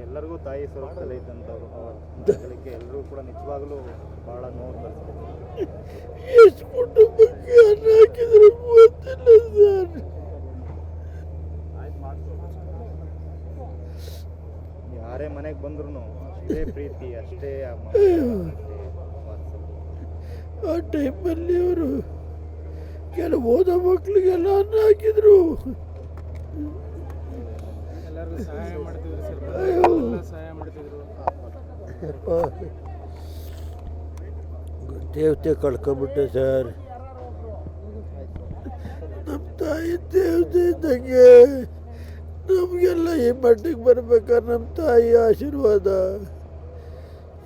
ಎಲ್ಲರಿಗೂ ತಾಯಿ ಸ್ವರೂಪದಲ್ಲಿ ಇದ್ದಂಥವ್ರು ಮಕ್ಕಳಿಗೆ ಎಲ್ಲರೂ ಕೂಡ ನಿಜವಾಗ್ಲೂ ಬಹಳ ನೋವು ತರಿಸ್ತಾರೆ. ಎಷ್ಟು ಕುಟುಂಬಕ್ಕೆ ಅನ್ನ ಹಾಕಿದ್ರು ಗೊತ್ತಿಲ್ಲ ಸರ್. ಯಾರೇ ಮನೆಗೆ ಬಂದ್ರು ಇದೇ ಪ್ರೀತಿ ಅಷ್ಟೇ. ಆ ಟೈಮಲ್ಲಿ ಅವರು ಕೆಲವು ಓದೋ ಮಕ್ಕಳಿಗೆಲ್ಲ ಅನ್ನ ಹಾಕಿದ್ರು. ಎಲ್ಲರಿಗೂ ಸಹಾಯ ಮಾಡ್ತಿದ್ರು ಸರ್. ಸಹಾಯ ಮಾಡ್ತಿದ್ರು. ದೇವತೆ ಕಳ್ಕೊಂಬಿಟ್ಟೆ ಸರ್. ನಮ್ಮ ತಾಯಿ ದೇವತೆ ಇದ್ದಂಗೆ ನಮಗೆಲ್ಲ ಈ ಮಟ್ಟಿಗೆ ಬರ್ಬೇಕಾದ್ರೆ ನಮ್ಮ ತಾಯಿ ಆಶೀರ್ವಾದ.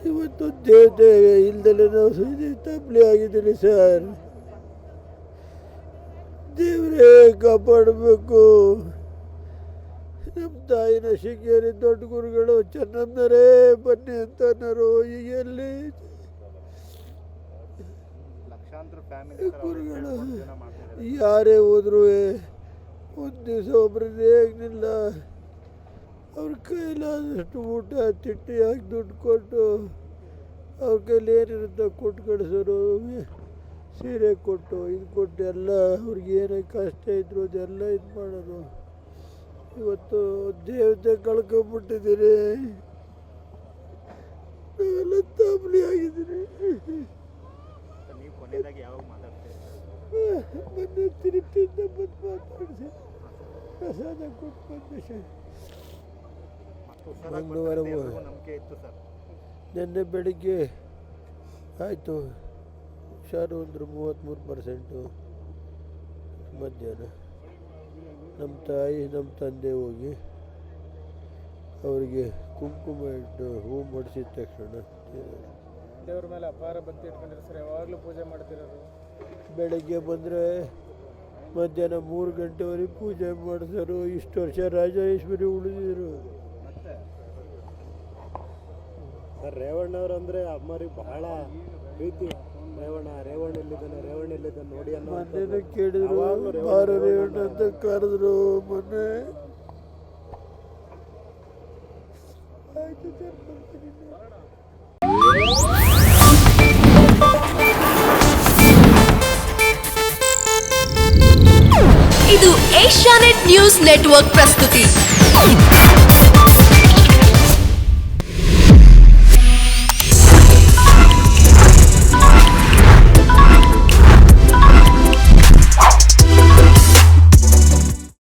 ಇವತ್ತು ದೇವತೆ ಇಲ್ದಲೇ ನಾವು ತಪ್ಪಲಿ ಆಗಿದ್ದೀನಿ ಸರ್. ದೇವರೇ ಕಾಪಾಡಬೇಕು. ನಮ್ಮ ತಾಯಿನ ಶೃಂಗೇರಿ ದೊಡ್ಡ ಗುರುಗಳು ಚೆನ್ನಮ್ಮನರೇ ಬನ್ನಿ ಅಂತ ಅನ್ನೋರು. ಈಗ ಎಲ್ಲಿ ಗುರುಗಳು ಯಾರೇ ಹೋದ್ರು ಒಂದು ದಿವಸ ಒಬ್ಬರದ್ದು ಹೇಗಲಿಲ್ಲ. ಅವ್ರ ಕೈಲಾದಷ್ಟು ಊಟ ತಿಂಡಿ ಹಾಕಿ ದುಡ್ಡು ಕೊಟ್ಟು ಅವ್ರ ಕೈಲಿ ಏನಿರುತ್ತೋ ಕೊಟ್ಟು ಕಳಿಸೋರು. ಸೀರೆ ಕೊಟ್ಟು ಇದು ಕೊಟ್ಟು ಎಲ್ಲ ಅವ್ರಿಗೆ ಏನೇ ಕಷ್ಟ ಇದ್ರು ಅದೆಲ್ಲ ಇದು ಮಾಡೋದು. ಇವತ್ತು ದೇವತೆ ಕಳ್ಕೊಂಬಿಟ್ಟಿದ್ದೀರಿ. ನಾವೆಲ್ಲ ತಾಪಲಿ ಆಗಿದ್ದೀರಿ. ಮೊನ್ನೆ ತಿರುಪ್ತಿಯಿಂದ ಬಂದು ಮಾತಾಡಿಸಿ ಪ್ರಸಾದ ಕೊಟ್ಟು ಬಂದೆ ಸರ್. ಮಂಗಳವಾರ ನಿನ್ನೆ ಬೆಳಿಗ್ಗೆ ಆಯಿತು ಹುಷಾರು ಅಂದರು 33%. ಮಧ್ಯಾಹ್ನ ನಮ್ಮ ತಾಯಿ ನಮ್ಮ ತಂದೆ ಹೋಗಿ ಅವರಿಗೆ ಕುಂಕುಮ ಇಟ್ಟು ಹೂ ಮಾಡಿಸಿದ ತಕ್ಷಣ ದೇವ್ರ ಮೇಲೆ ಅಪಾರ ಭಕ್ತಿ ಇಟ್ಕೊಂಡಿರೋ ಸರ್. ಯಾವಾಗಲೂ ಪೂಜೆ ಮಾಡ್ತಿರೋರು. ಬೆಳಗ್ಗೆ ಬಂದರೆ ಮಧ್ಯಾಹ್ನ 3 ಗಂಟೆವರೆಗೆ ಪೂಜೆ ಮಾಡಿದ್ರು. ಇಷ್ಟು ವರ್ಷ ರಾಜೇಶ್ವರಿ ಉಳಿದಿದ್ರು ಸರ್. ರೇವಣ್ಣವ್ರು ಅಂದರೆ ಅಮ್ಮರಿಗೆ ಬಹಳ ಪ್ರೀತಿ. ರೇವಣ್ಣ ಎಲ್ಲಿದ್ದಾನೆ ನೋಡಿ ಅನ್ನೋ ಮೊನ್ನೆ ಕೇಳಿದ್ರು. ಬಾರ ರೇವಣ್ಣ ಅಂತ ಕರೆದ್ರು ಮೊನ್ನೆ. ಆಯ್ತು ಸರ್ ಬರ್ತೀನಿ. ಇದು ಏಷ್ಯಾನೆಟ್ ನ್ಯೂಸ್ ನೆಟ್ವರ್ಕ್ ಪ್ರಸ್ತುತಿ.